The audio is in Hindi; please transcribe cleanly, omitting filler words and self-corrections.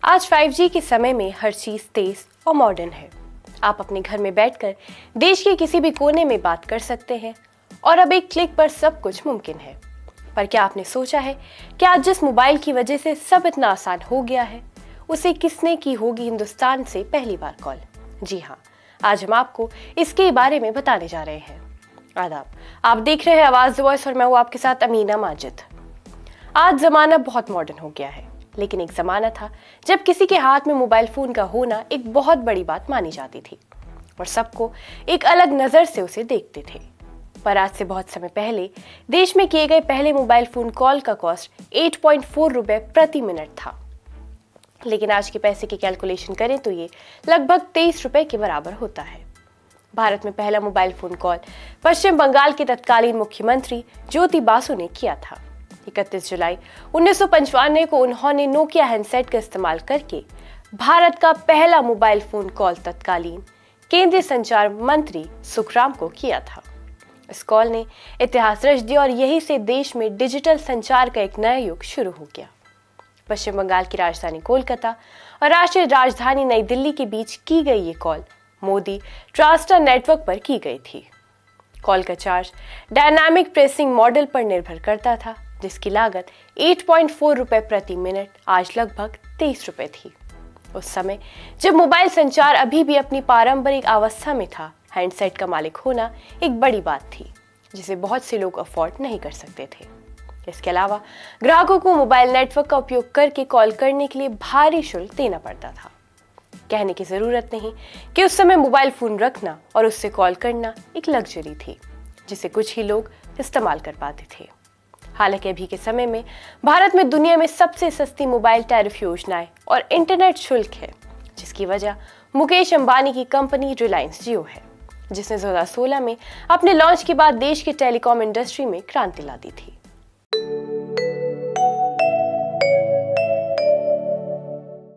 आज 5G के समय में हर चीज तेज और मॉडर्न है। आप अपने घर में बैठकर देश के किसी भी कोने में बात कर सकते हैं और अब एक क्लिक पर सब कुछ मुमकिन है। पर क्या आपने सोचा है कि आज जिस मोबाइल की वजह से सब इतना आसान हो गया है, उसे किसने की होगी हिंदुस्तान से पहली बार कॉल? जी हाँ, आज हम आपको इसके बारे में बताने जा रहे हैं। आदाब, आप देख रहे हैं आवाज वॉइस और मैं हूँ आपके साथ अमीना माजिद। आज जमाना बहुत मॉडर्न हो गया है, लेकिन एक जमाना था जब किसी के हाथ में मोबाइल फोन का होना एक बहुत बड़ी बात मानी जाती थी और सबको एक अलग नजर से उसे देखते थे। पर आज से बहुत समय पहले देश में किए गए पहले मोबाइल फोन कॉल का कॉस्ट 8.4 रुपए प्रति मिनट था, लेकिन आज के पैसे की कैलकुलेशन करें तो ये लगभग 23 रुपए के बराबर होता है। भारत में पहला मोबाइल फोन कॉल पश्चिम बंगाल के तत्कालीन मुख्यमंत्री ज्योति बासु ने किया था। 31 जुलाई 1995 को उन्होंने नोकिया हैंडसेट का इस्तेमाल करके भारत का पहला मोबाइल फोन कॉल तत्कालीन केंद्रीय संचार मंत्री सुखराम को किया था। इस कॉल ने इतिहास रच दिया और यहीं से देश में डिजिटल संचार का एक नया युग शुरू हो गया। पश्चिम बंगाल की राजधानी कोलकाता और राष्ट्रीय राजधानी नई दिल्ली के बीच की गई ये कॉल मोदी ट्रांसस्टार नेटवर्क पर की गई थी। कॉल का चार्ज डायनामिक प्रेसिंग मॉडल पर निर्भर करता था, जिसकी लागत 8.4 रुपए प्रति मिनट आज लगभग 23 रुपए थी। उस समय जब मोबाइल संचार अभी भी अपनी पारंपरिक अवस्था में था, हैंडसेट का मालिक होना एक बड़ी बात थी जिसे बहुत से लोग अफोर्ड नहीं कर सकते थे। इसके अलावा ग्राहकों को मोबाइल नेटवर्क का उपयोग करके कॉल करने के लिए भारी शुल्क देना पड़ता था। कहने की जरूरत नहीं कि उस समय मोबाइल फोन रखना और उससे कॉल करना एक लग्जरी थी जिसे कुछ ही लोग इस्तेमाल कर पाते थे। हालांकि अभी के समय में भारत में दुनिया में सबसे सस्ती मोबाइल टैरिफ योजनाएं और इंटरनेट शुल्क है, जिसकी वजह मुकेश अंबानी की कंपनी रिलायंस जियो है, जिसने 2016 में अपने लॉन्च के बाद देश के टेलीकॉम इंडस्ट्री में क्रांति ला दी थी।